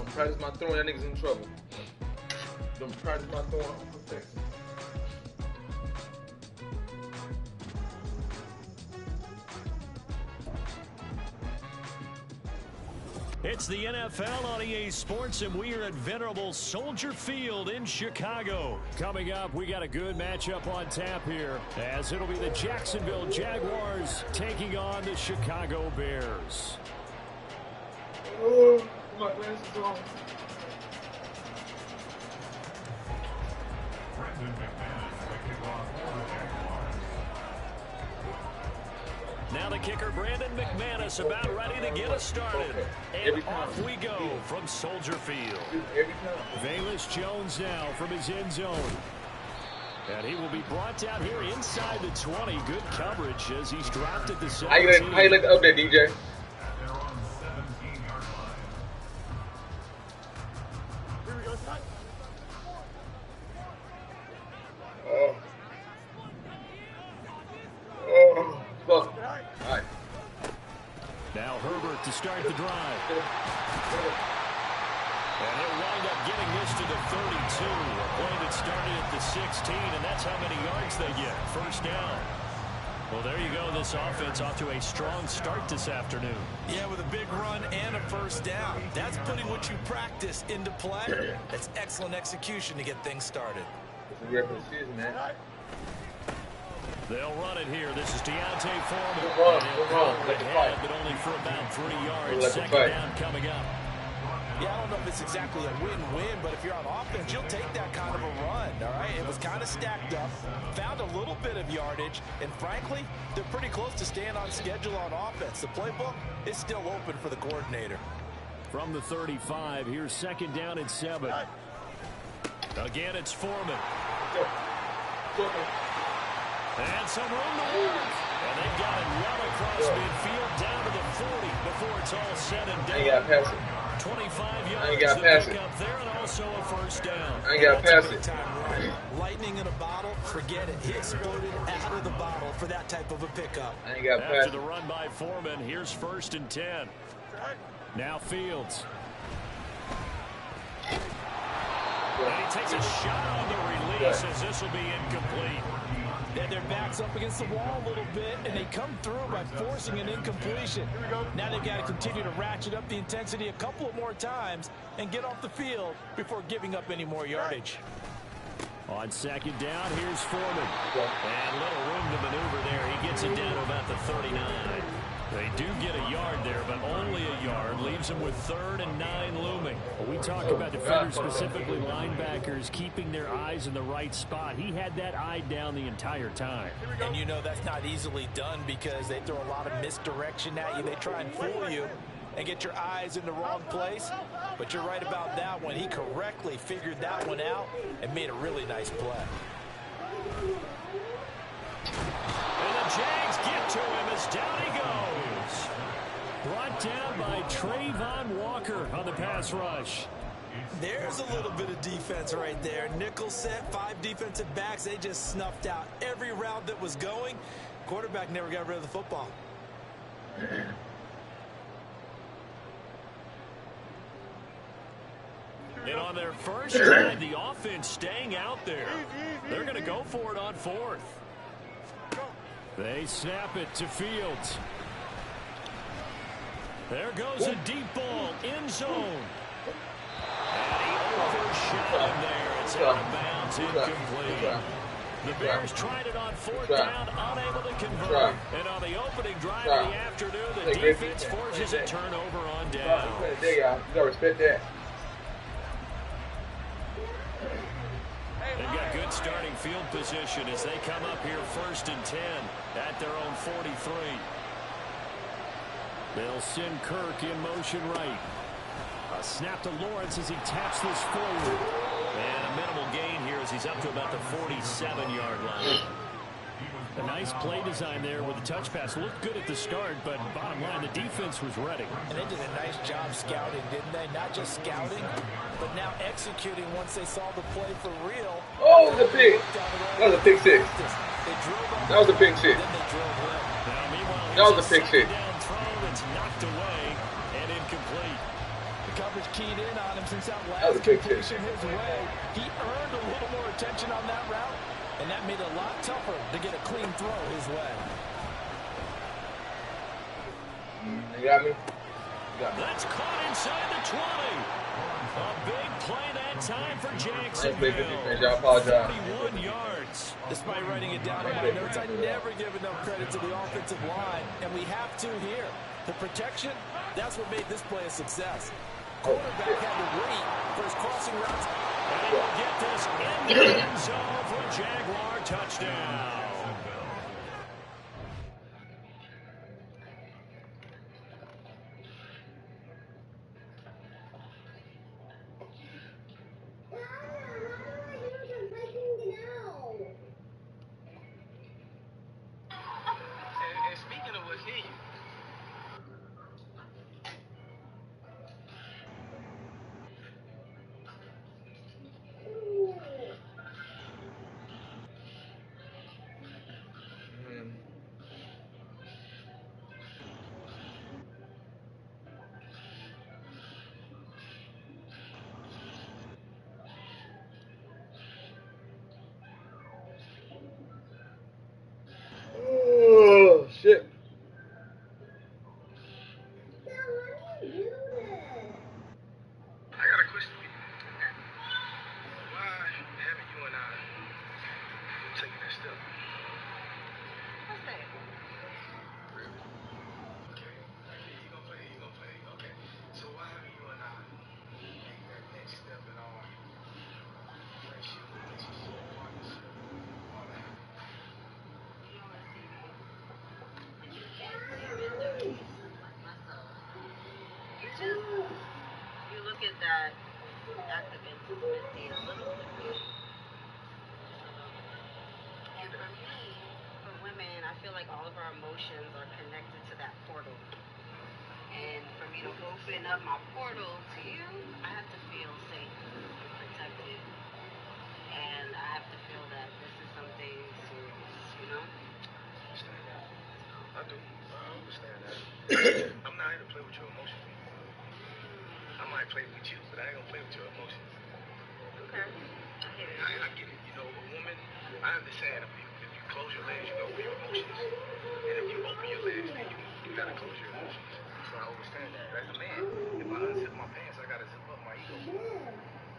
Don't practice my throwing, that nigga's in trouble. Don't practice my throwing, I'm perfection. It's the NFL on EA Sports, and we are at venerable Soldier Field in Chicago. Coming up, we got a good matchup on tap here, as it'll be the Jacksonville Jaguars taking on the Chicago Bears. Oh, my glasses on. Now the kicker, Brandon McManus, about ready to get us started. And off we go from Soldier Field. Velus Jones now from his end zone. And he will be brought down here inside the 20. Good coverage as he's dropped at the 17. How you like the update, DJ? Now Herbert to start the drive. And he'll wind up getting this to the 32. A play that started at the 16, and that's how many yards they get. First down. Well, there you go. This offense off to a strong start this afternoon. Yeah, with a big run and a first down. That's putting what you practice into play. That's excellent execution to get things started. It's a rare for the season, man. They'll run it here. This is Deontay Foreman. Good run. Ahead, but only for about 3 yards. Second down coming up. Yeah, I don't know if it's exactly a win-win, but if you're on offense, you'll take that kind of a run, all right? It was kind of stacked up, found a little bit of yardage, and frankly, they're pretty close to staying on schedule on offense. The playbook is still open for the coordinator. From the 35, here's second down and 7. Again, it's Foreman. And some room to work. And they've got it well across midfield down to the 40 before it's all said and done. I ain't got to pass it. 25 yards. I ain't got to pass it. Up there and also a first down. I ain't got to pass it. Lightning in a bottle, forget it. He exploded out of the bottle for that type of a pickup. I ain't got to pass it. After the run by Foreman, here's first and 10. Now Fields. And he takes a shot on the release as this will be incomplete. And their back's up against the wall a little bit, and they come through by forcing an incompletion. Now they've got to continue to ratchet up the intensity a couple of more times and get off the field before giving up any more yardage. On second down, here's Foreman. And little room to maneuver there. He gets it down to about the 39. They do get a yard there, but only a yard. Leaves them with 3rd and 9 looming. Well, we talk about defenders, specifically linebackers, keeping their eyes in the right spot. He had that eye down the entire time. And you know that's not easily done because they throw a lot of misdirection at you. They try and fool you and get your eyes in the wrong place. But you're right about that one. He correctly figured that one out and made a really nice play. And the Jags get to him as down he goes. Brought down by Trayvon Walker on the pass rush. There's a little bit of defense right there. Nickel set, 5 defensive backs. They just snuffed out every route that was going. Quarterback never got rid of the football. And on their first drive, the offense staying out there. They're going to go for it on 4th. They snap it to Fields. There goes a deep ball, end zone. And he overshot him there. It's out of bounds, incomplete. The Bears tried it on 4th down, unable to convert. And on the opening drive of the afternoon, the defense forces a turnover on down. You gotta respect that. They've got good starting field position as they come up here 1st and 10 at their own 43. They'll send Kirk in motion right. A snap to Lawrence as he taps this forward. And a minimal gain here as he's up to about the 47-yard line. A nice play design there with the touch pass. Looked good at the start, but bottom line, the defense was ready. And they did a nice job scouting, didn't they? Not just scouting, but now executing once they saw the play for real. Oh, the pick. That was a pick 6. That was a pick 6. That was a pick 6. It's knocked away and incomplete. The coverage keyed in on him since that That was last a big completion his way. He earned a little more attention on that route, and that made it a lot tougher to get a clean throw his way. You got me? That's caught inside the 20. A big play that time for Jacksonville. I apologize. 41 yards. Despite writing it down in my notes, I never give enough credit to the offensive line, and we have to here. The protection, that's what made this play a success. Quarterback had to wait for his crossing routes. And he'll get this in the end zone for a Jaguar touchdown. Oh, shit. I got a question for you. Why haven't you and I taken that step? What's that? Really? Okay. You gonna play. Okay. So why haven't you and I taken that next step in our friendship, relationship, partnership, all that? You look at that act of intimacy a little differently. And for me, for women, I feel like all of our emotions are connected to that portal. And for me to open up my portal to you, I have to feel safe and protected. And I have to feel that this is something serious, you know? I understand that. I do. I understand that. I'm not here to play with your emotions. I might play with you, but I ain't gonna play with your emotions. Okay. I hear you. I get it. You know, a woman, I understand if you close your legs, you go for your emotions. And if you open your legs, then you gotta close your emotions. So I understand that. As a man, if I unzip my pants, I gotta zip up my ego.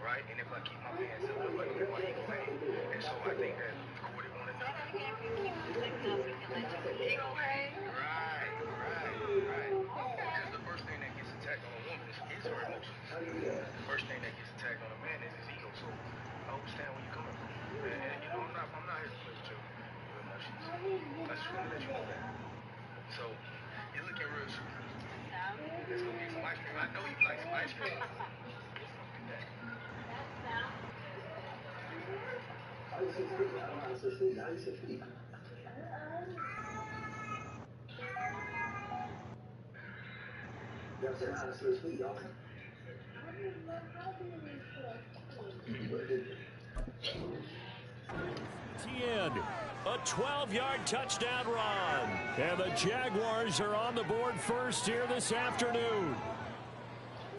Right? And if I keep my pants zipped up, I can let my ego hang. And so I think that we courted one another. If you keep them zipped up, you can let your ego hang. Right. Because the first thing that gets attacked on a woman is her emotions. The first thing that gets attacked on a man is his ego. So I understand where you're coming from. And you know, I'm not here to play with your emotions. I just want to let you know that. So you're looking real sweet. There's gonna be some ice cream. I know you like some ice cream. Tien, a 12-yard touchdown run. And the Jaguars are on the board first here this afternoon.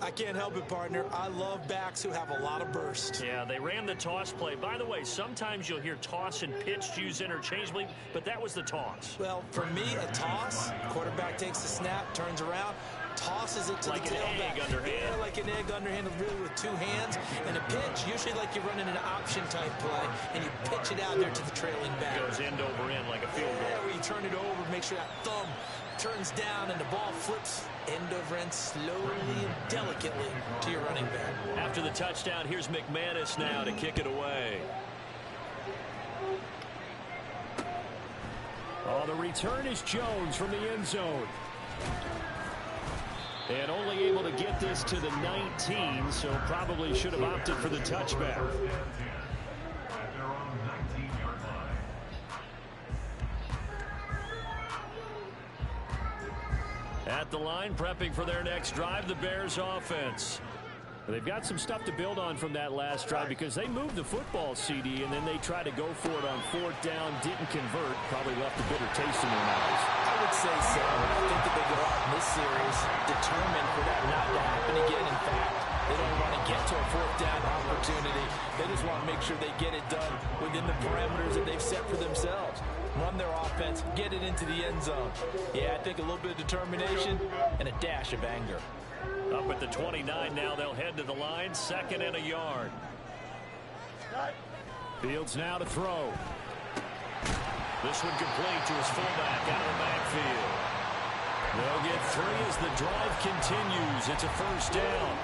I can't help it, partner. I love backs who have a lot of burst. Yeah, they ran the toss play. By the way, sometimes you'll hear toss and pitch used interchangeably, but that was the toss. Well, for me, a toss, quarterback takes the snap, turns around, tosses it to like the tailback. Like an egg underhand. Yeah, like an egg underhand, really with two hands. And a pitch, usually like you're running an option-type play, and you pitch it out there to the trailing back. It goes end over end like a field goal. Yeah, where you turn it over, make sure that thumb turns down and the ball flips end over end slowly and delicately to your running back. After the touchdown, here's McManus now to kick it away. Oh, the return is Jones from the end zone. And only able to get this to the 19, so probably should have opted for the touchback. At the line, prepping for their next drive, the Bears offense. They've got some stuff to build on from that last drive because they moved the football, CD, and then they tried to go for it on fourth down, didn't convert, probably left a bitter taste in their mouths. I would say so. I think that they go out in this series determined for that not to happen again. In fact, want to make sure they get it done within the parameters that they've set for themselves. Run their offense, get it into the end zone. Yeah, I think a little bit of determination and a dash of anger. Up at the 29 now, they'll head to the line, 2nd and a yard. Fields now to throw. This one complete to his fullback out of the backfield. They'll get 3 as the drive continues. It's a first down.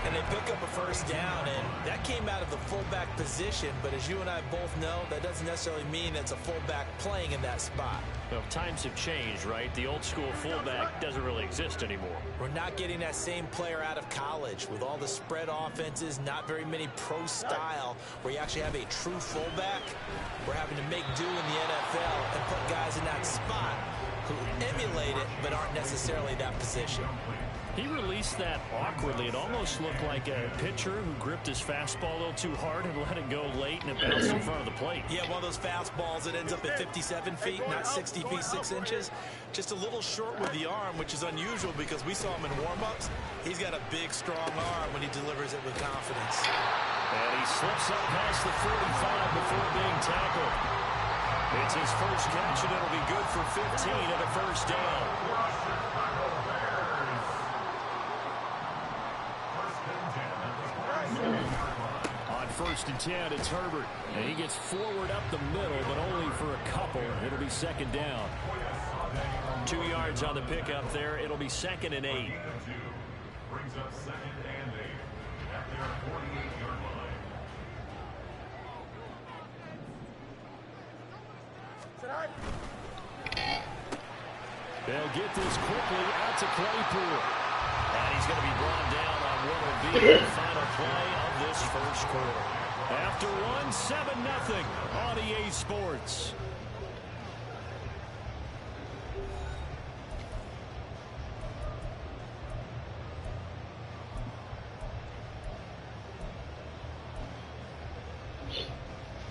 And they pick up a first down, and that came out of the fullback position. But as you and I both know, that doesn't necessarily mean it's a fullback playing in that spot. Well, times have changed, right? The old school fullback doesn't really exist anymore. We're not getting that same player out of college with all the spread offenses, not very many pro style where you actually have a true fullback. We're having to make do in the NFL and put guys in that spot who emulate it but aren't necessarily that position. He released that awkwardly. It almost looked like a pitcher who gripped his fastball a little too hard and let it go late, and it bounced in front of the plate. Yeah, one of those fastballs that ends up at 57 feet, not 60 feet, 6 inches. Just a little short with the arm, which is unusual because we saw him in warm-ups. He's got a big, strong arm when he delivers it with confidence. And he slips up past the 45 before being tackled. It's his first catch, and it'll be good for 15 and a first down. On 1st and 10, it's Herbert. And he gets forward up the middle, but only for a couple. It'll be 2nd down. 2 yards on the pickup there. It'll be 2nd and 8. Brings up 2nd and 8 at their 48-yard line. They'll get this quickly out to Claypool. And he's going to be brought down on what will be the final play of this first quarter. After one, 7-0 on EA Sports.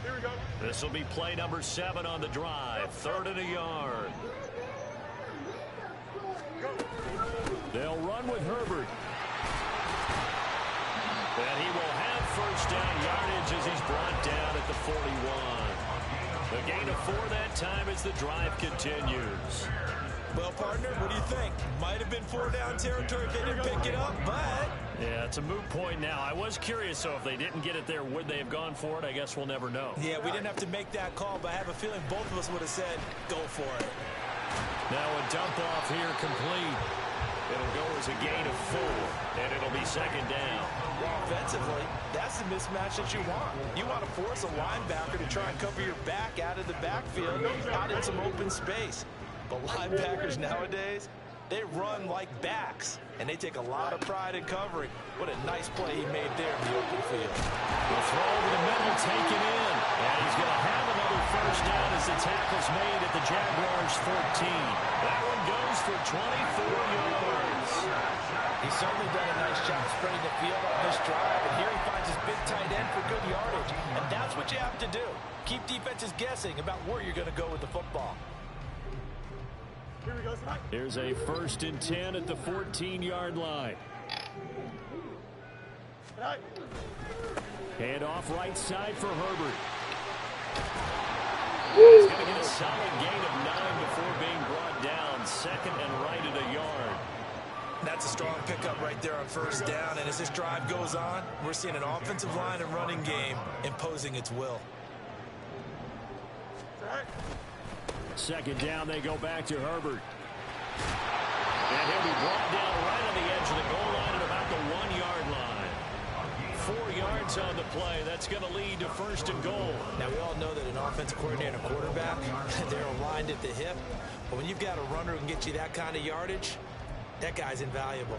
Here we go. This will be play number 7 on the drive. 3rd and a yard. They'll run with Herbert. And he will have first down yardage as he's brought down at the 41. The gain of 4 that time as the drive continues. Well, partner, what do you think? Might have been 4-down territory if they didn't pick it up, but... Yeah, it's a moot point now. I was curious, so if they didn't get it there, would they have gone for it? I guess we'll never know. Yeah, we didn't have to make that call, but I have a feeling both of us would have said, go for it. Now a dump off here complete. It'll go as a gain of 4, and it'll be 2nd down. Offensively, that's the mismatch that you want. You want to force a linebacker to try and cover your back out of the backfield, out in some open space. But linebackers nowadays, they run like backs, and they take a lot of pride in covering. What a nice play he made there in the open field. The throw over the middle, taken in. And he's going to have another first down as the tackle's made at the Jaguars' 14. That one goes for 24 yards. He's certainly done a nice job spreading the field on this drive, and here he finds his big tight end for good yardage. And that's what you have to do. Keep defenses guessing about where you're going to go with the football. Here we go, Mike. Here's a 1st and 10 at the 14-yard line. Hand off right side for Herbert. He's going to get a solid gain of 9 before being brought down. 2nd and right at a yard. That's a strong pickup right there on first down. And as this drive goes on, we're seeing an offensive line and running game imposing its will. 2nd down, they go back to Herbert. And he'll be brought down right on the edge of the goal line at about the 1-yard line. 4 yards on the play. That's going to lead to 1st and goal. Now, we all know that an offensive coordinator and a quarterback, they're aligned at the hip. But when you've got a runner who can get you that kind of yardage, that guy's invaluable.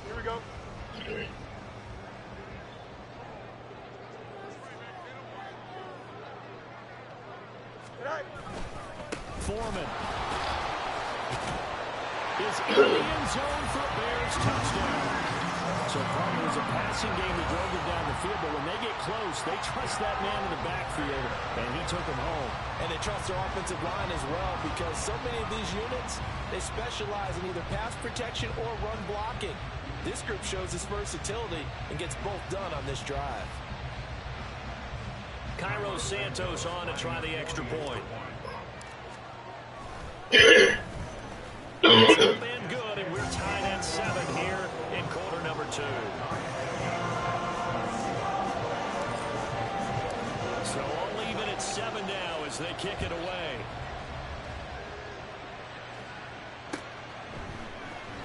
Here we go. Foreman is in the end zone for a Bears touchdown. So part of it was a passing game that drove them down the field, but when they get close, they trust that man in the backfield, and he took them home. And they trust their offensive line as well, because so many of these units, they specialize in either pass protection or run blocking. This group shows its versatility and gets both done on this drive. Cairo Santos on to try the extra point. It's been good, and we're tied at 7 here in quarter number 2. So all even at 7 now as they kick it away.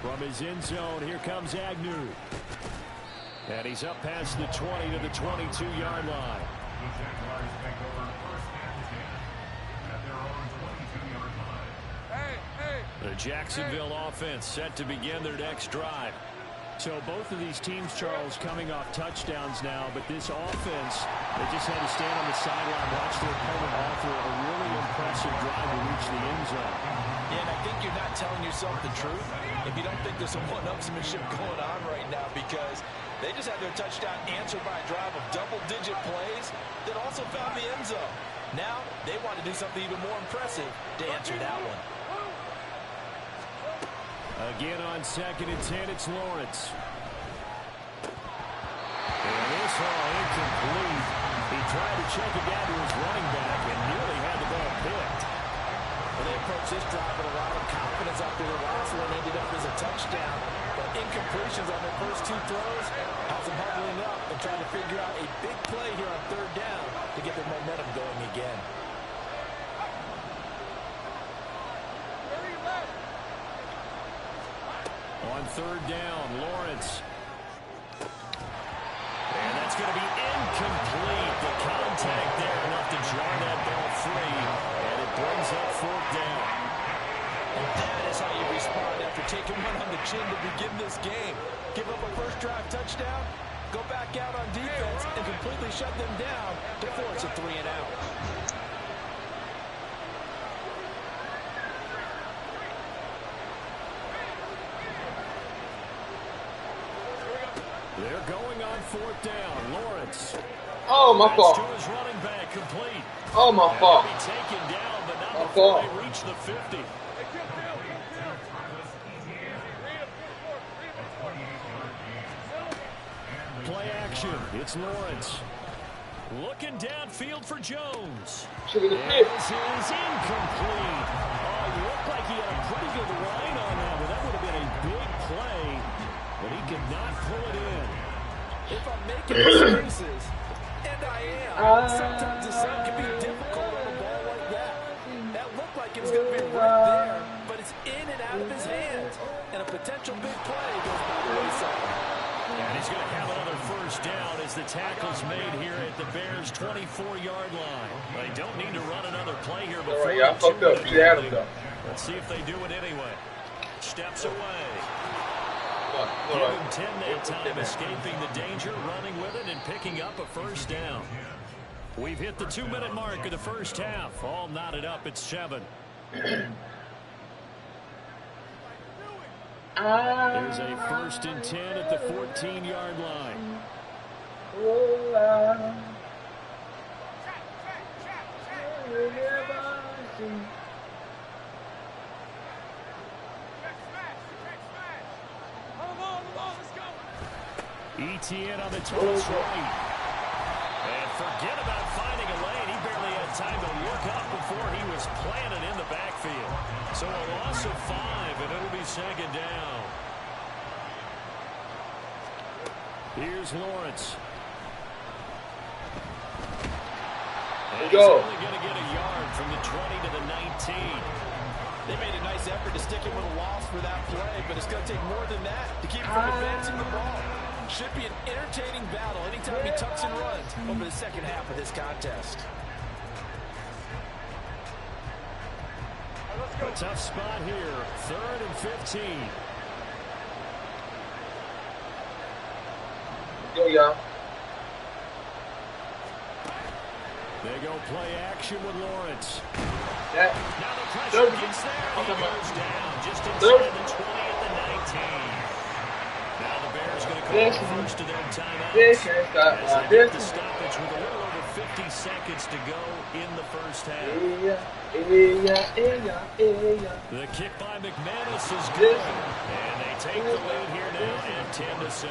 From his end zone, here comes Agnew. And he's up past the 20 to the 22-yard line. The Jaguars take over 1st and 10 at their own 22-yard line. The Jacksonville offense set to begin their next drive. So both of these teams, Charles, coming off touchdowns now, but this offense, they just had to stand on the sideline, watch their opponent offer a really impressive drive to reach the end zone. Yeah, and I think you're not telling yourself the truth if you don't think there's some one-upsmanship going on right now, because they just had their touchdown answered by a drive of double-digit plays that also found the end zone. Now they want to do something even more impressive to answer that one. Again on 2nd and 10, it's Lawrence. And this ball incomplete. He tried to check it down to his running back and nearly had the ball picked. Well, they approached this drive with a lot of confidence after the last one ended up as a touchdown. But incompletions on their first 2 throws has them huddling up and trying to figure out a big play here on 3rd down to get their momentum going again. On 3rd down, Lawrence. And that's going to be incomplete. The contact there enough to draw that ball free. And it brings up 4th down. And that is how you respond after taking one on the chin to begin this game. Give up a first drive touchdown, go back out on defense, and completely shut them down to force a 3 and out. They're going on 4th down. Lawrence. Oh, my fault. To his running back, complete. Oh, my fault. Be taken down, but not My before fault. they reach the 50. Play action. It's Lawrence. Looking downfield for Jones. Should be the And pick. this is incomplete. Oh, it looked like he had a pretty good line on that, but that would have been a big play. But he could not pull it in. If I'm making excuses, and I am, sometimes the sun can be difficult on a ball like that. That looked like it was going to be right there, but it's in and out of his hands. And a potential big play goes by the wayside. And he's going to have another first down as the tackle's made here at the Bears' 24-yard line. They don't need to run another play here before. All right, yeah, I fucked up. You had him, though. Let's see if they do it anyway. Steps away. All Give right. him 10 that time, escaping the danger, running with it, and picking up a first down. We've hit the 2-minute mark of the first half. All knotted up at 7. There's a 1st and 10 at the 14-yard line. ETN on the toss right. And forget about finding a lane. He barely had time to look up before he was planted in the backfield. So a loss of 5, and it'll be 2nd down. Here's Lawrence. And he's only going to get a yard from the 20 to the 19. They made a nice effort to stick him with a loss for that play, but it's going to take more than that to keep him from advancing the ball. Should be an entertaining battle anytime he tucks and runs over the second half of this contest. A tough spot here. 3rd and 15. Yo, y'all. They go play action with Lawrence. That. Now the pressure gets there. He goes down just inside the 20 at the 19. Now the Bears going to First of their timeouts. This can't stop As my they get the distance. stoppage with a little over 50 seconds to go in the first half. The kick by McManus is good. And they take the lead here now at 10-7.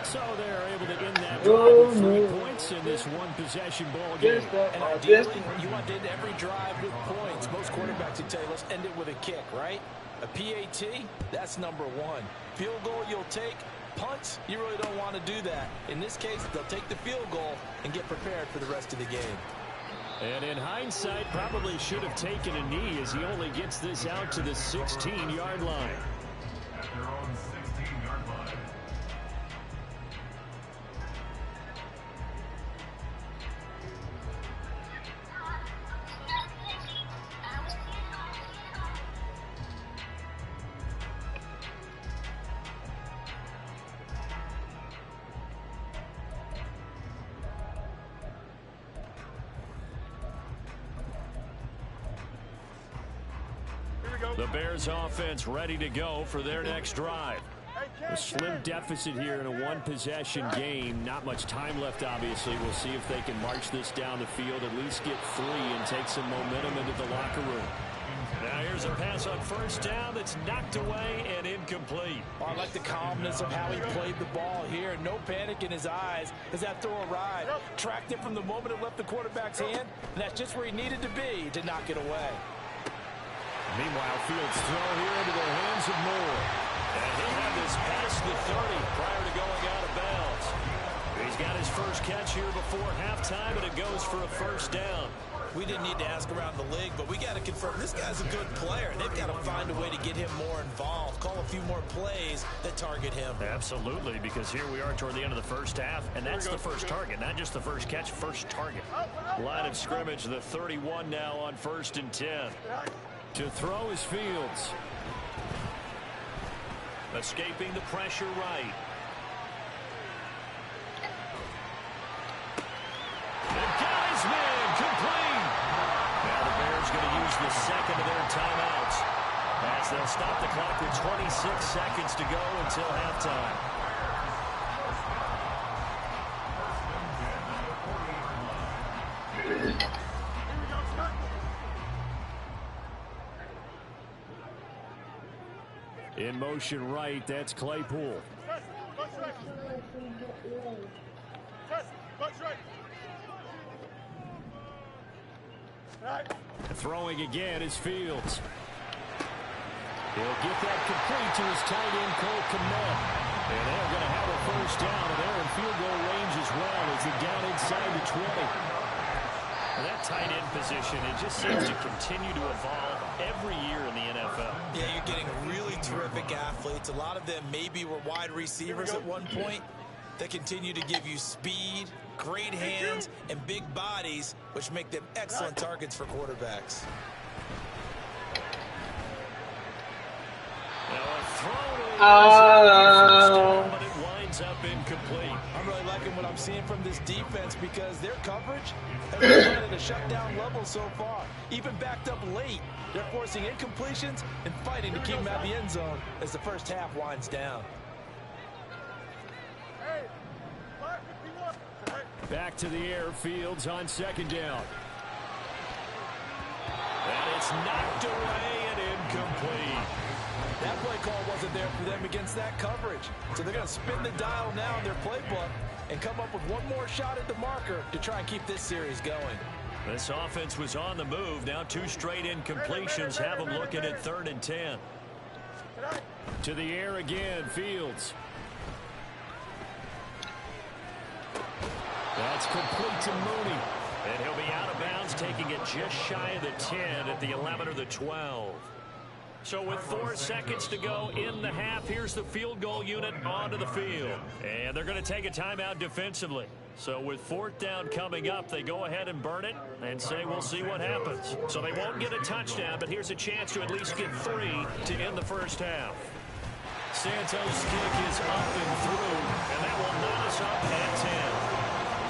So they're able to end that drive with 3 points in this one-possession ball game. And ideally, you want to end every drive with points. Most quarterbacks would tell you, let's end it with a kick, right? A PAT, that's number one. Field goal you'll take. Punts, you really don't want to do that. In this case, they'll take the field goal and get prepared for the rest of the game. And in hindsight, probably should have taken a knee as he only gets this out to the 16-yard line. At their own 16-yard line. The Bears offense ready to go for their next drive. A slim deficit here in a one-possession game. Not much time left, obviously. We'll see if they can march this down the field, at least get 3 and take some momentum into the locker room. Now here's a pass on first down that's knocked away and incomplete. Oh, I like the calmness of how he played the ball here. No panic in his eyes as that throw arrived. Tracked it from the moment it left the quarterback's hand, and that's just where he needed to be to knock it away. Meanwhile, Fields throw here into the hands of Moore. And he'll have this past the 30 prior to going out of bounds. He's got his first catch here before halftime, and it goes for a first down. We didn't need to ask around the league, but we got to confirm this guy's a good player. They've got to find a way to get him more involved, call a few more plays that target him. Absolutely, because here we are toward the end of the first half, and that's the first target, not just the first catch, first target. Line of scrimmage, the 31 now on 1st and 10. To throw is Fields. Escaping the pressure right. And got his man complete. Now the Bears going to use the second of their timeouts as they'll stop the clock with 26 seconds to go until halftime. In motion right, that's Claypool. Throwing again is Fields. He'll get that complete to his tight end, Mack Med. And they're going to have a first down, and they're in field goal range as well as they're down inside the 20. And that tight end position, it just seems to continue to evolve every year in the NFL. Yeah, you're getting really terrific athletes. A lot of them maybe were wide receivers at one point. They continue to give you speed, great hands, and big bodies, which make them excellent targets for quarterbacks. Now a throw, but it winds up incomplete. I'm really liking what I'm seeing from this defense because their coverage has been at a shutdown level so far. Even backed up late, they're forcing incompletions and fighting to keep them out of the end zone as the first half winds down. Back to the air, Fields on second down. And it's knocked away and incomplete. That play call wasn't there for them against that coverage. So they're going to spin the dial now in their playbook and come up with one more shot at the marker to try and keep this series going. This offense was on the move. Now 2 straight incompletions have them looking at 3rd and 10. To the air again, Fields. That's complete to Mooney. And he'll be out of bounds, taking it just shy of the 10 at the 11 or the 12. So with 4 seconds to go in the half, here's the field goal unit onto the field. And they're going to take a timeout defensively. So with 4th down coming up, they go ahead and burn it and say we'll see what happens. So they won't get a touchdown, but here's a chance to at least get 3 to end the first half. Santos' kick is up and through, and that will knot us up at 10.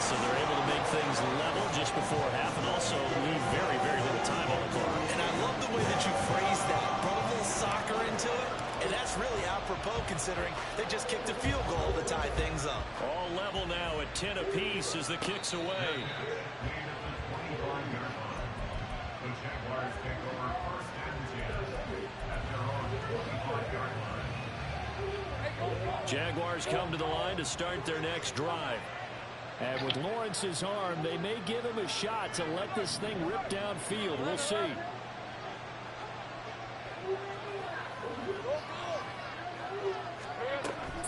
So they're able to make things level just before half and also leave very, very little time on the clock. And I love the way that you phrase that. Brought a little soccer into it, and that's really out apropos considering they just kicked a field goal to tie things up. All level now at 10 apiece as the kick's away. The Jaguars take over first and 10 at their own 25-yard line. Jaguars come to the line to start their next drive. And with Lawrence's arm, they may give him a shot to let this thing rip downfield. We'll see.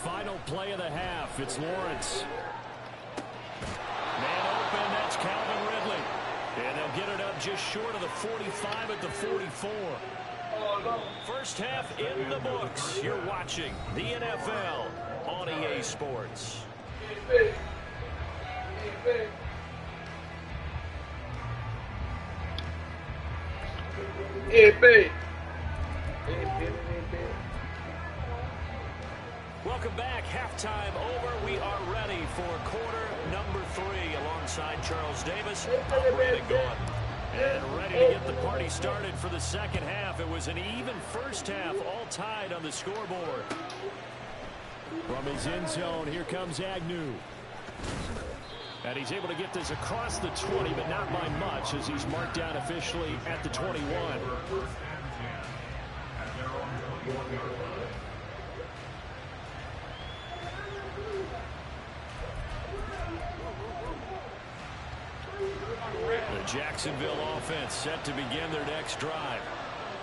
Final play of the half. It's Lawrence. Man open, that's Calvin Ridley. And they'll get it up just short of the 45 at the 44. First half in the books. You're watching the NFL on EA Sports. Welcome back. Halftime over. We are ready for quarter number 3 alongside Charles Davis. I'm Brandon Gaudin. And ready to get the party started for the second half. It was an even first half, all tied on the scoreboard. From his end zone, here comes Agnew. And he's able to get this across the 20, but not by much, as he's marked down officially at the 21. First and 10 at their own 21-yard line. The Jacksonville offense set to begin their next drive.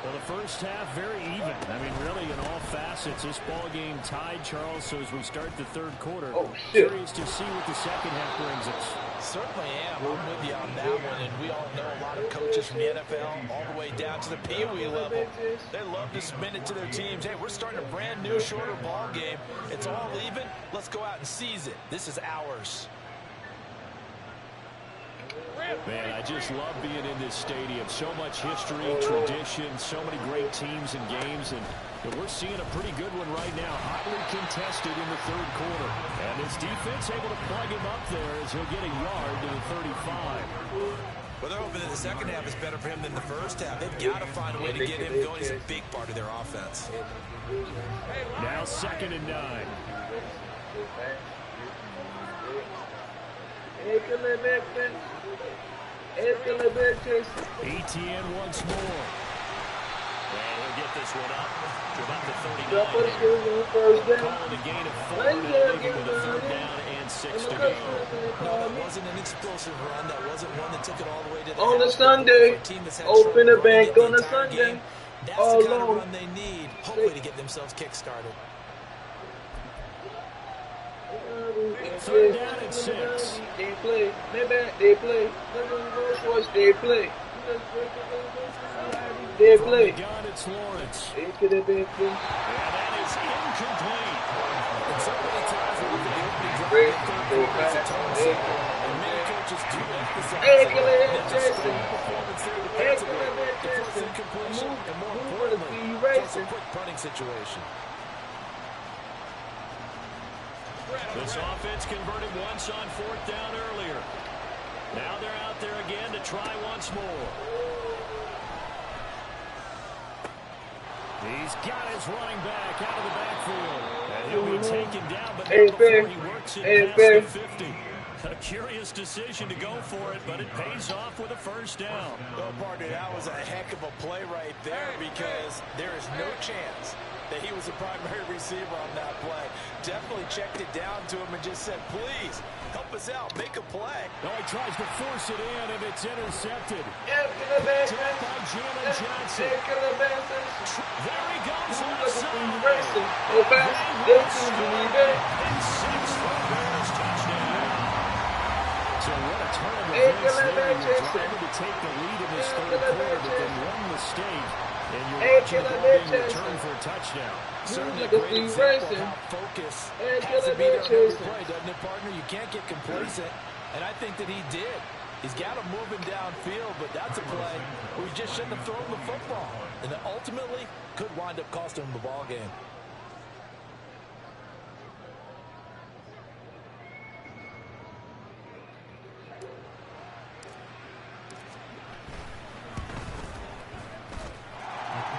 Well, the first half, very even. I mean, really, in all facets, this ball game tied, Charles. So as we start the third quarter, curious to see what the second half brings us. Certainly am. I'm with you on that one. And we all know a lot of coaches from the NFL all the way down to the Pee Wee level. They love to spin it to their teams. Hey, we're starting a brand new, shorter ball game. It's all even. Let's go out and seize it. This is ours. Man, I just love being in this stadium. So much history, tradition, so many great teams and games, and we're seeing a pretty good one right now. Hotly contested in the third quarter. And this defense able to plug him up there as he'll get a yard to the 35. Well, they're hoping that the second half is better for him than the first half. They've got to find a way to get him going. He's a big part of their offense. Now 2nd and 9. Etienne once more. And he'll get this one up to about the 39. Calling a gain of 4, and they'll leave him with a 3rd down and 6 to go. No, that wasn't an explosive run. That wasn't one that took it all the way to the on house. a Sunday, open a bank on a Sunday. Game. That's the kind of run they need, hopefully, to get themselves kick-started. 3rd down and 6. They play. They play. They play. They play. God, it's Lawrence. They could have been free. And that is incomplete. And so many times we look at the opening drive in the third quarter as a tone setter, and many coaches do emphasize not just strong performance there defensively, the close incompletion, and more importantly, just a quick punting situation. This offense converted once on 4th down earlier. Now they're out there again to try once more. He's got his running back out of the backfield. And he'll be taken down, but not before he works it past the 50. A curious decision to go for it, but it pays off with a 1st down. Well, partner, that was a heck of a play right there because there is no chance that he was the primary receiver on that play. Definitely checked it down to him and just said, please, help us out, make a play. No, he tries to force it in, and it's intercepted. By Jalen Johnson. There he goes outside. And 6 for a Bears touchdown. So what a turn of events there. You're driving to take the lead in this third quarter, but then one mistake, and you're watching the ball being returned for a touchdown. Certainly a great example of how focus has to be there on every play, doesn't it, partner? You can't get complacent, and I think that he did. He's got him moving downfield, but that's a play where he just shouldn't have thrown the football, and that ultimately could wind up costing him the ball game.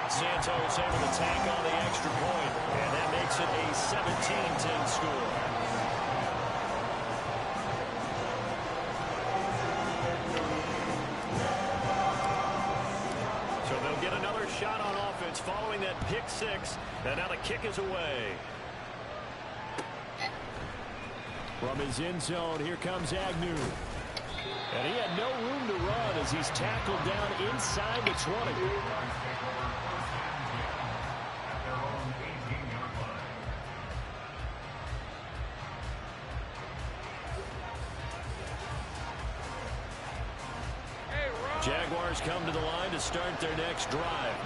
Santos able in the tank on the extra point, and that makes it a 17-10 score. So they'll get another shot on offense following that pick six, and now the kick is away. From his end zone, here comes Agnew. And he had no room to run as he's tackled down inside the 20. Jaguars come to the line to start their next drive.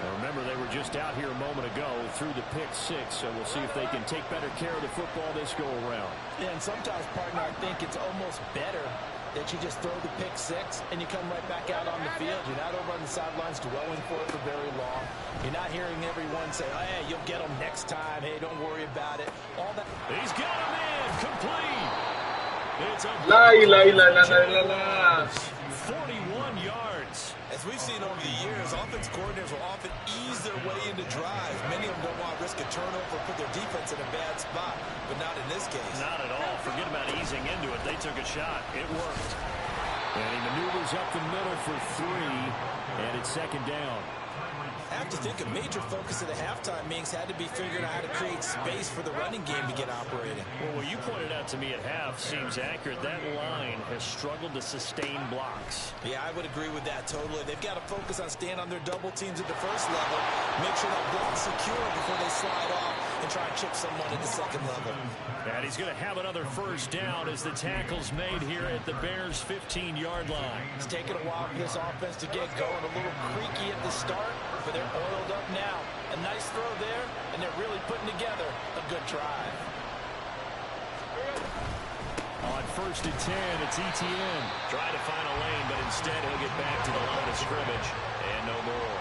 Now remember, they were just out here a moment ago through the pick six, so we'll see if they can take better care of the football this go-around. Yeah, and sometimes, partner, I think it's almost better that you just throw the pick six and you come right back out on the field. You're not over on the sidelines dwelling for it for very long. You're not hearing everyone say, oh, hey, you'll get them next time. Hey, don't worry about it. All that. He's got him in. Complete. It's a 41 yards. As we've seen over the years, offense coordinators will often ease their way into drives. Many of them don't want to risk a turnover or put their defense in a bad spot, but not in this case. Not at all. Forget about easing into it. They took a shot. It worked. And he maneuvers up the middle for 3, and it's second down. I have to think a major focus of the halftime meetings had to be figuring out how to create space for the running game to get operating. Well, what you pointed out to me at half seems accurate. That line has struggled to sustain blocks. Yeah, I would agree with that totally. They've got to focus on staying on their double teams at the first level, make sure that block's secure before they slide off and try and chip someone at the second level. And he's going to have another first down as the tackle's made here at the Bears' 15-yard line. It's taken a while for this offense to get going, a little creaky at the start, but they're oiled up now. A nice throw there, and they're really putting together a good drive. On first and 10, it's Etienne. Trying to find a lane, but instead he'll get back to the line of scrimmage. And no more.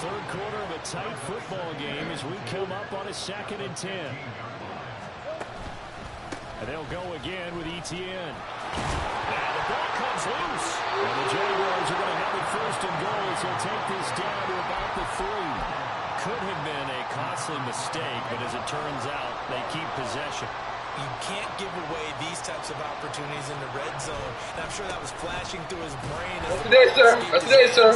Third quarter of a tight football game as we come up on a 2nd and 10. And they'll go again with Etienne. And the ball comes loose. And the Jaguars are going to have it first and goal as they'll take this down to about the 3. Could have been a costly mistake, but as it turns out, they keep possession. You can't give away these types of opportunities in the red zone. And I'm sure that was flashing through his brain. That's today, sir. That's today, sir.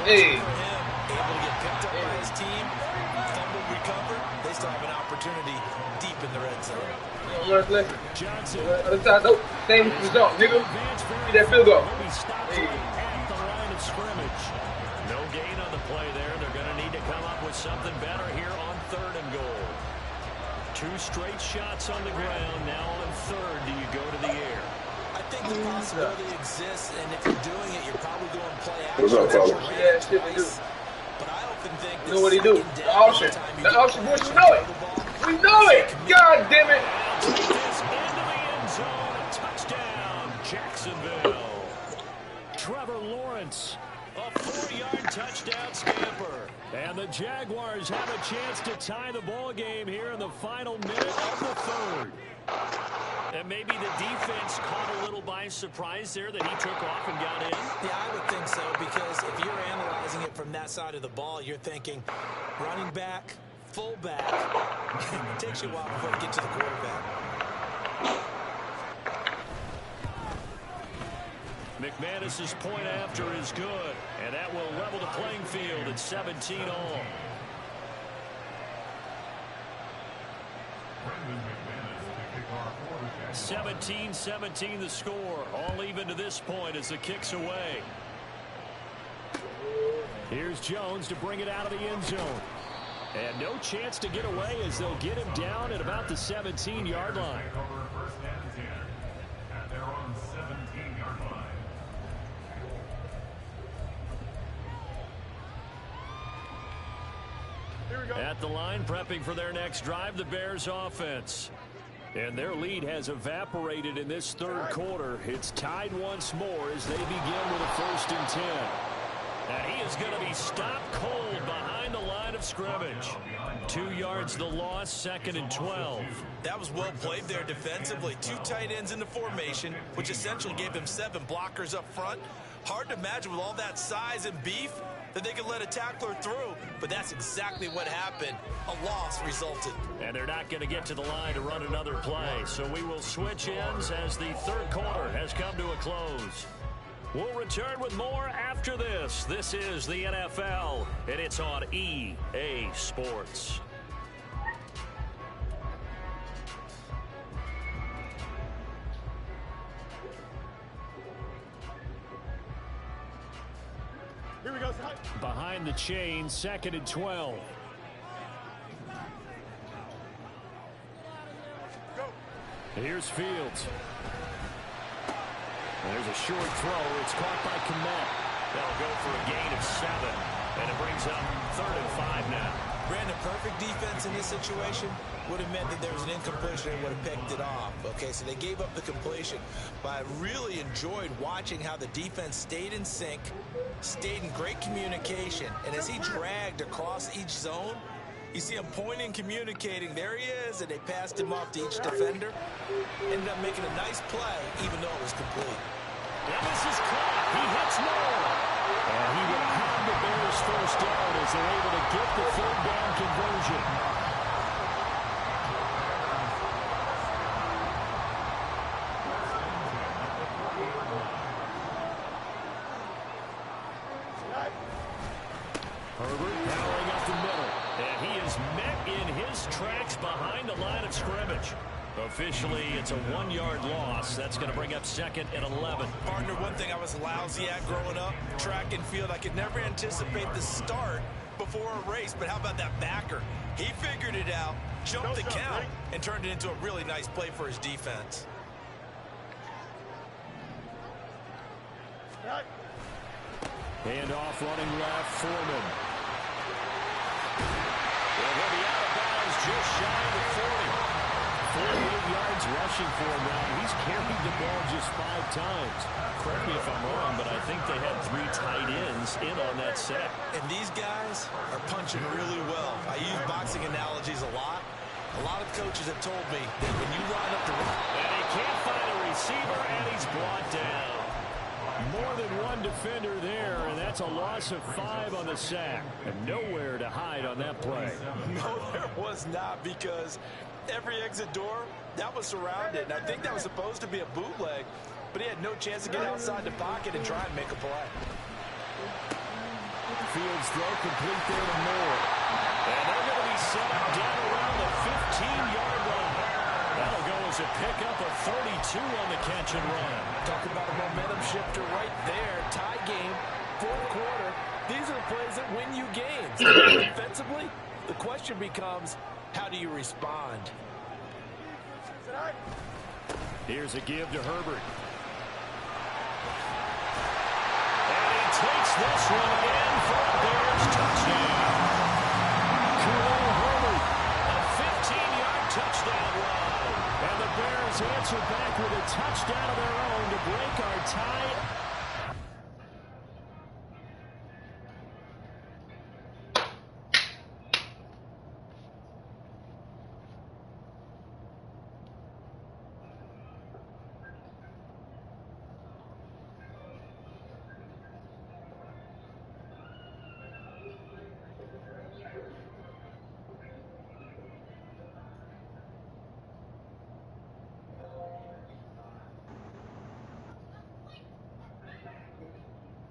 Hey. For him, able to get picked up by his team, fumbled, recovered. They still have an opportunity deep in the red zone. Johnson. Other side, nope. Same result, nigga. Get that field goal. Hey. At the line of scrimmage. No gain on the play there. They're going to need to come up with something better here on 3rd and goal. 2 straight shots on the ground. Now on 3rd, do you go to the air? I think the possibility exists, and if you're doing it, you're probably going play action. What's up, fellas? Yeah, shit to do. But I often think you know what he do? The option. The option, boys, we know it. We know it. God damn it. This into the end zone. A touchdown, Jacksonville. Trevor Lawrence, a 4-yard touchdown scamper. And the Jaguars have a chance to tie the ball game here in the final minute of the 3rd. And maybe the defense caught a little by surprise there that he took off and got in. Yeah, I would think so, because if you're analyzing it from that side of the ball, you're thinking running back, fullback. It takes you a while before you get to the quarterback. McManus's point after is good, and that will level the playing field at 17-all. 17-17 the score, all even to this point as the kick's away. Here's Jones to bring it out of the end zone. And no chance to get away as they'll get him down at about the 17-yard line. At the line, prepping for their next drive, the Bears offense. And their lead has evaporated in this 3rd quarter. It's tied once more as they begin with a 1st and 10. And he is going to be stopped cold behind the line of scrimmage. 2 yards the loss, 2nd and 12. That was well played there defensively. 2 tight ends in the formation, which essentially gave them 7 blockers up front. Hard to imagine with all that size and beef, that they could let a tackler through, but that's exactly what happened. A loss resulted. And they're not going to get to the line to run another play, so we will switch ends as the third quarter has come to a close. We'll return with more after this. This is the NFL, and it's on EA Sports. Here we go. Behind the chain, 2nd and 12. Go. Here's Fields. There's a short throw. It's caught by Mack. That'll go for a gain of 7. And it brings up 3rd and 5 now. Brandon, perfect defense in this situation would have meant that there was an incompletion and would have picked it off. Okay, so they gave up the completion. But I really enjoyed watching how the defense stayed in sync, stayed in great communication. And as he dragged across each zone, you see him pointing, communicating. There he is, and they passed him off to each defender. Ended up making a nice play, even though it was complete. Now this is caught. He hits Moore. And he will have the Bears first down as they're able to get the 3rd down conversion. Herbert powering up the middle. And he is met in his tracks behind the line of scrimmage. Officially, it's a 1-yard loss. That's going to bring up 2nd and 11. Partner, one thing I was lousy at growing up, track and field, I could never anticipate the start before a race. But how about that backer? He figured it out, jumped the count, and turned it into a really nice play for his defense. Hand off running left, Foreman. He'll be out of bounds just shy of the 40. 48 yards rushing for him now. He's carried the ball just 5 times. Correct me if I'm wrong, but I think they had 3 tight ends in on that set. And these guys are punching really well. I use boxing analogies a lot. A lot of coaches have told me that when you line up the... And he can't find a receiver, and he's brought down. More than one defender there, and that's a loss of 5 on the sack. And nowhere to hide on that play. No, there was not, because every exit door, that was surrounded. And I think that was supposed to be a bootleg, but he had no chance to get outside the pocket and try and make a play. Fields throw complete there to Moore. And they're going to be set up down around the 15-yard line. That'll go as a pickup of 32 on the catch and run. Talk about a momentum shifter right there. Tie game, 4th quarter. These are the plays that win you games. Defensively, the question becomes, how do you respond? Here's a give to Herbert. And he takes this one in for a Bears touchdown. Khalil Herbert. A 15-yard touchdown run. And the Bears answer back with a touchdown of their own to break our tie.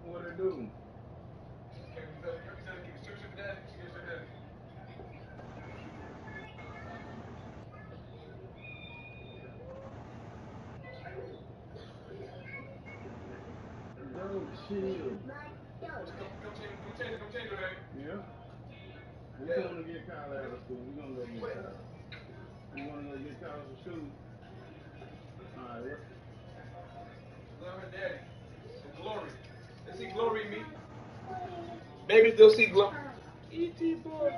What it do? Don't chill. Come change it, baby. Yeah? We're going to get Kyle out of school. We're going to go get Kyle. You want to go get Kyle from school? All right, love her daddy. Glory. Let's see Glory me. Baby still see Glory. E.T. boy.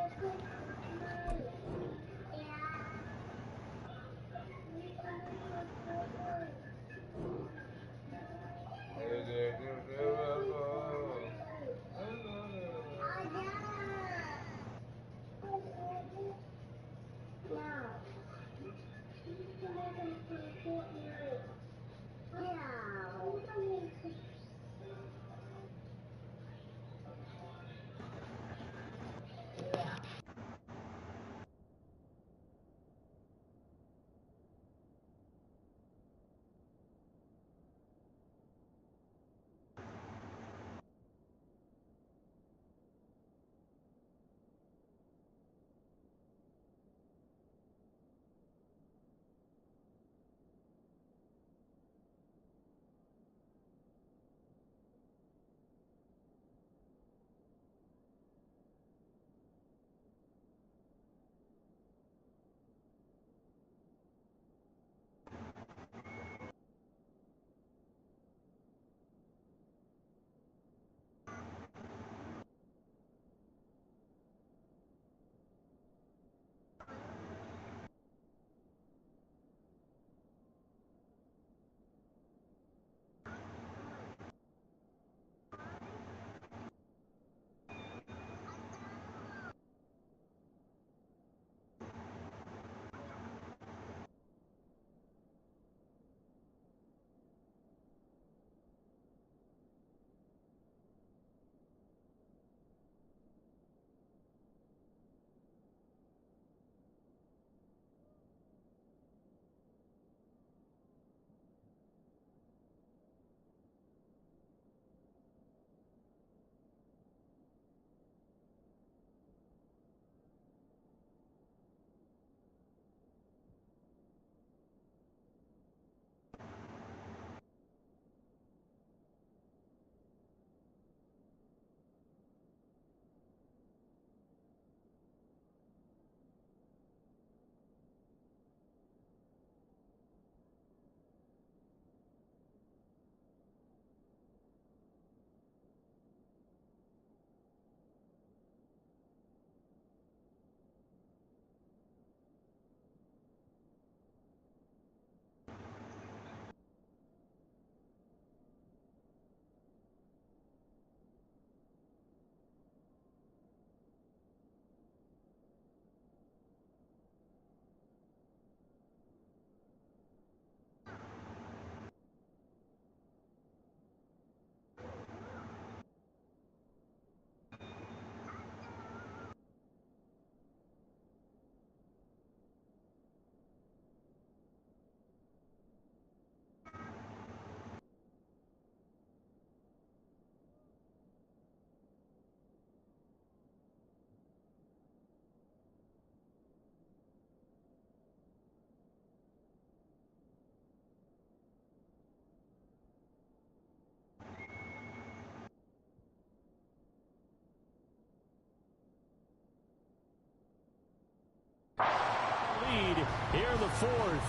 here in the fourth.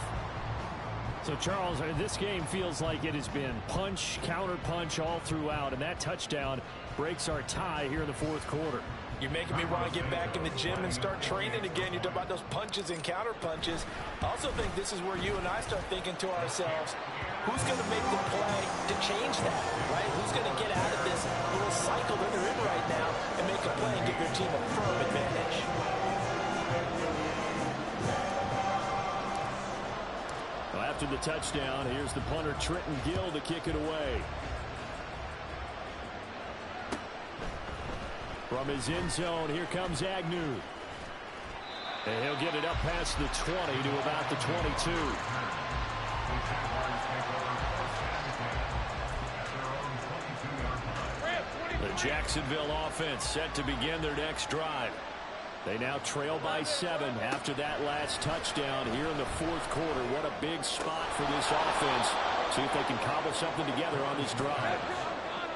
So, Charles, this game feels like it has been punch, counter-punch all throughout, and that touchdown breaks our tie here in the fourth quarter. You're making me want to get back in the gym and start training again. You're talking about those punches and counter-punches. I also think this is where you and I start thinking to ourselves, who's going to make the play to change that, right? Who's going to get out of this little cycle that they're in right now and make a play and give their team a firm advantage? Well, after the touchdown, here's the punter, Trenton Gill, to kick it away. From his end zone, here comes Agnew. And he'll get it up past the 20 to about the 22. The Jacksonville offense set to begin their next drive. They now trail by 7 after that last touchdown here in the fourth quarter. What a big spot for this offense. See if they can cobble something together on this drive.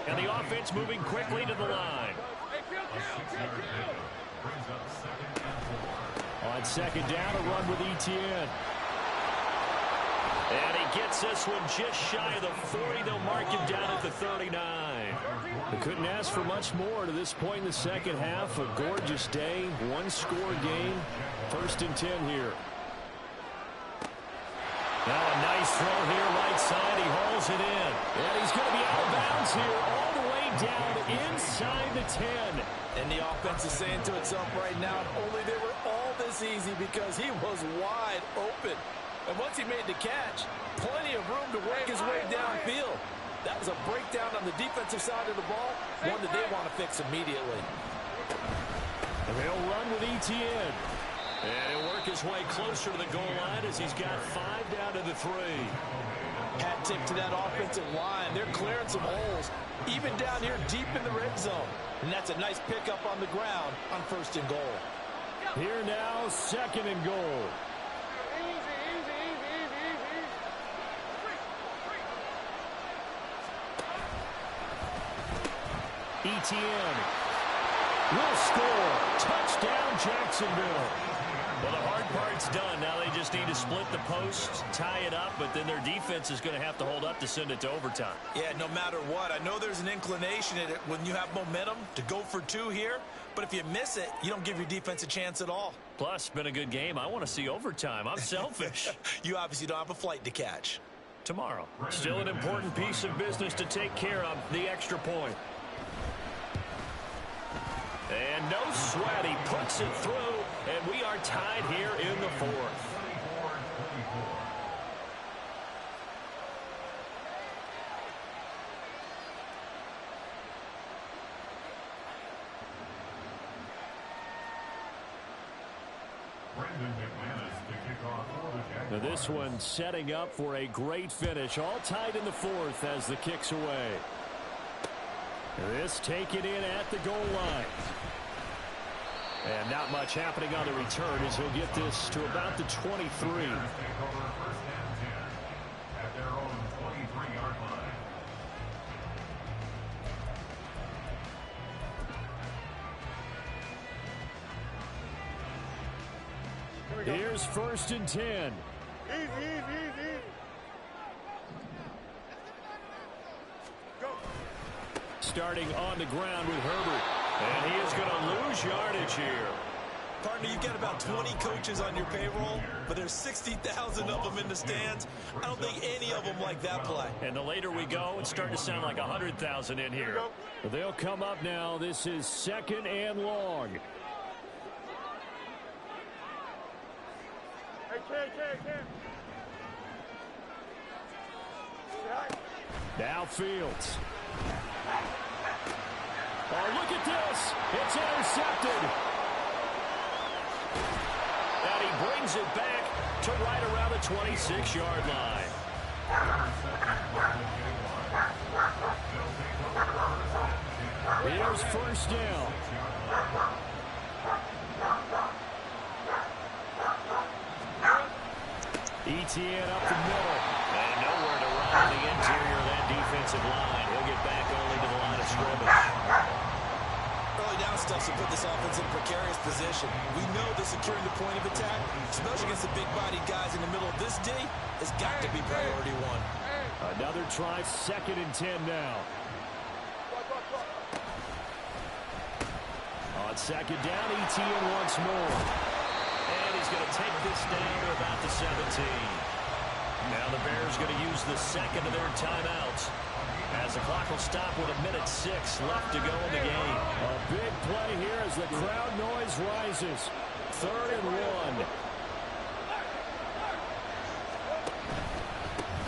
And the offense moving quickly to the line. On second down, a run with Etienne. And he gets this one just shy of the 40. They'll mark him down at the 39. They couldn't ask for much more to this point in the second half. A gorgeous day, one-score game. 1st and 10 here. Now a nice throw here, right side. He hauls it in. And he's going to be out of bounds here all the way down inside the 10. And the offense is saying to itself right now, only they were all this easy because he was wide open. And once he made the catch, plenty of room to work his way downfield. That was a breakdown on the defensive side of the ball, one that they want to fix immediately. And they'll run with Etienne. And he'll work his way closer to the goal line as he's got 5 down to the 3. Hat tip to that offensive line. They're clearing some holes, even down here deep in the red zone. And that's a nice pickup on the ground on 1st and goal. Here now, 2nd and goal. Etienne will score. Touchdown, Jacksonville. Well, the hard part's done. Now they just need to split the posts, tie it up, but then their defense is going to have to hold up to send it to overtime. Yeah, no matter what. I know there's an inclination in it when you have momentum to go for 2 here, but if you miss it, you don't give your defense a chance at all. Plus, it's been a good game. I want to see overtime. I'm selfish. You obviously don't have a flight to catch. Tomorrow. Still an important piece of business to take care of, the extra point. And no sweat, he puts it through, and we are tied here in the 4th. Now this one setting up for a great finish, all tied in the 4th as the kick's away. This taken in at the goal line. And not much happening on the return as he'll get this to about the 23. Here's 1st and 10. Easy. Go. Starting on the ground with Herbert. And he is going to lose yardage here. Partner, you've got about 20 coaches on your payroll, but there's 60,000 of them in the stands. I don't think any of them like that play. And the later we go, it's starting to sound like 100,000 in here. But they'll come up now. This is 2nd and long. Now Fields. Oh, look at this. It's intercepted. And he brings it back to right around the 26-yard line. Here's 1st down. Etienne up the middle. And nowhere to run in the interior of that defensive line. He'll get back only to the line of scrimmage. Early down ground stuff to put this offense in a precarious position. We know that securing the point of attack, especially against the big-bodied guys in the middle of this D, has got to be priority one. Another try, 2nd and 10 now. On 2nd down, ETN once more. And he's going to take this down to about the 17. Now the Bears going to use the second of their timeouts, as the clock will stop with 1:06 left to go in the game. A big play here as the crowd noise rises. 3rd and 1.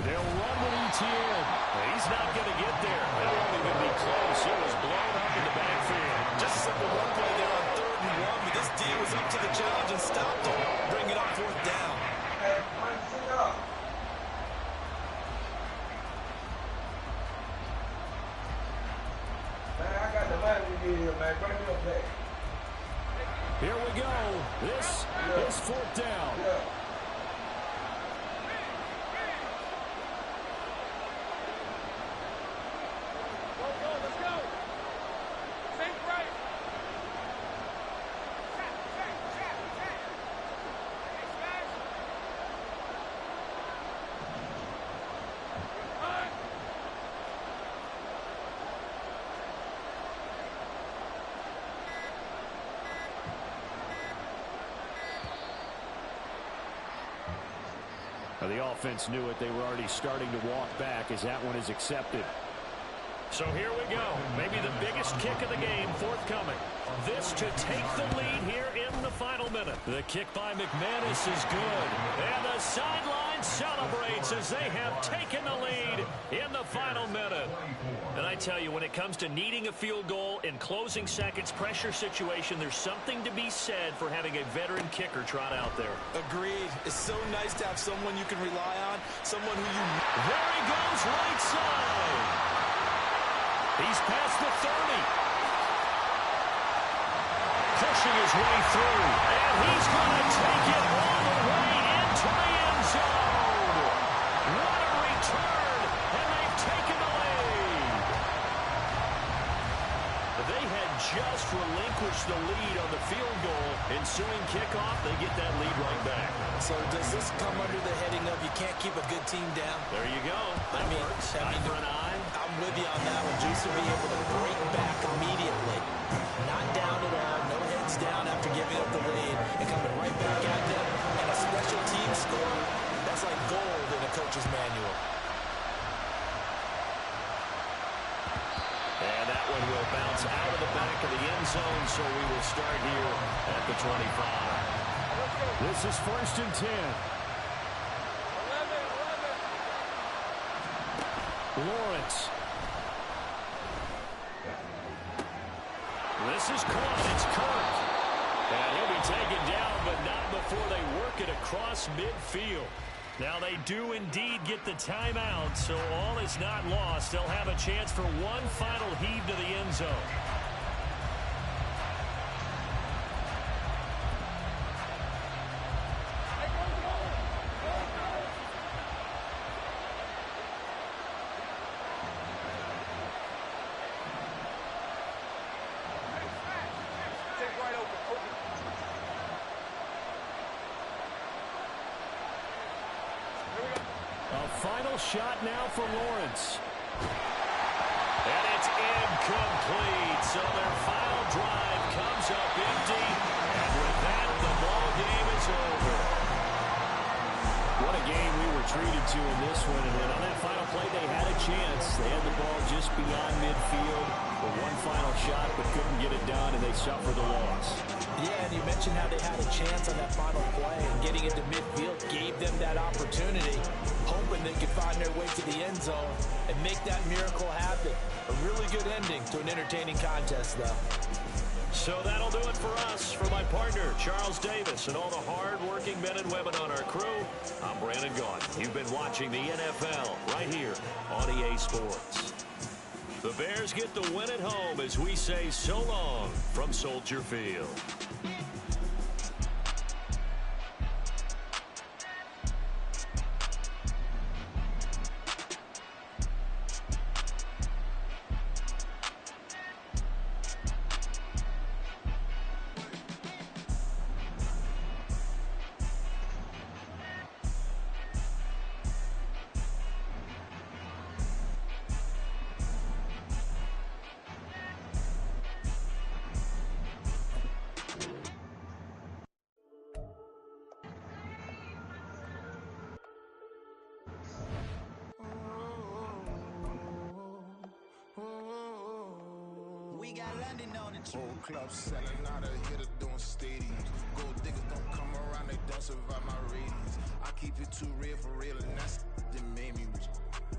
They'll run with ETN. He's not going to get there. That won't even be close. It was blown up in the backfield. Just a simple run play there on 3rd and 1, but this D was up to the challenge and stopped him. Bring it up 4th down. Here we go. This is 4th down. The offense knew it. They were already starting to walk back as that one is accepted. So here we go. Maybe the biggest kick of the game forthcoming. This to take the lead here in the final minute. The kick by McManus is good. And the sideline celebrates as they have taken the lead in the final minute. And I tell you, when it comes to needing a field goal in closing seconds, pressure situation, there's something to be said for having a veteran kicker trot out there. Agreed. It's so nice to have someone you can rely on, someone who you... There he goes, right side. He's past the 30. Pushing his way through. And he's going to take it all the way into the end zone. What a return. And they've taken the lead. They had just relinquished the lead on the field goal. Ensuing kickoff, they get that lead right back. So does this come under the heading of you can't keep a good team down? There you go. That works. Eye for an eye. I'm with you on that one. Juice will be able to break back immediately. Not down at all. No heads down after giving up the lead. And coming right back at them. And a special team score. That's like gold in a coach's manual. And that one will bounce out of the back of the end zone, so we will start here at the 25. This is 1st and 10. Lawrence. This is caught. It's Kirk. And he'll be taken down, but not before they work it across midfield. Now they do indeed get the timeout, so all is not lost. They'll have a chance for one final heave to the end zone. Final shot now for Lawrence. And it's incomplete. So their final drive comes up empty. And with that, the ball game is over. What a game we were treated to in this one. And then on that final play, they had a chance. They had the ball just beyond midfield for one final shot, but couldn't get it done, and they suffered the loss. Yeah, and you mentioned how they had a chance on that final play, and getting into midfield gave them that opportunity, hoping they could find their way to the end zone and make that miracle happen. A really good ending to an entertaining contest, though. So that'll do it for us. For my partner, Charles Davis, and all the hard-working men and women on our crew, I'm Brandon Gaudin. You've been watching the NFL right here on EA Sports. The Bears get the win at home as we say so long from Soldier Field. Whole club selling out of hitter doing stadiums. Gold diggers don't come around, they don't survive my ratings. I keep it too real for real, and that's that made me rich.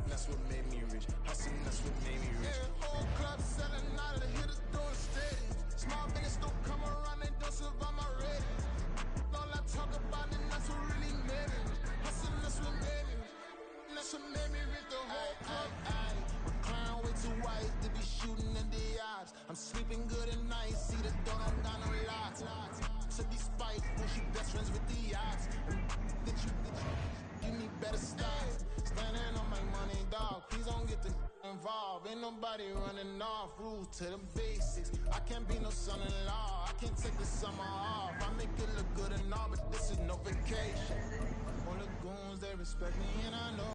That's what made me rich. Hustling, that's what made me rich. Yeah, whole club selling out of the hitters doing stadiums. Small business don't come around, they don't survive my ratings. All I talk about it, that's what really made me rich. Hustling, that's what made me rich. That's what made me rich. The whole club. My crown way too wise to be shooting in the odds. I'm sleeping good at night, see the door don't got no locks. To be spiteful, she best friends with the odds. That you need better stop. Standing on my money, dog. Please don't get the involved. Ain't nobody running off. Rules to the basics. I can't be no son-in-law. I can't take the summer off. I make it look good and all, but this is no vacation. All the goons, they respect me and I know.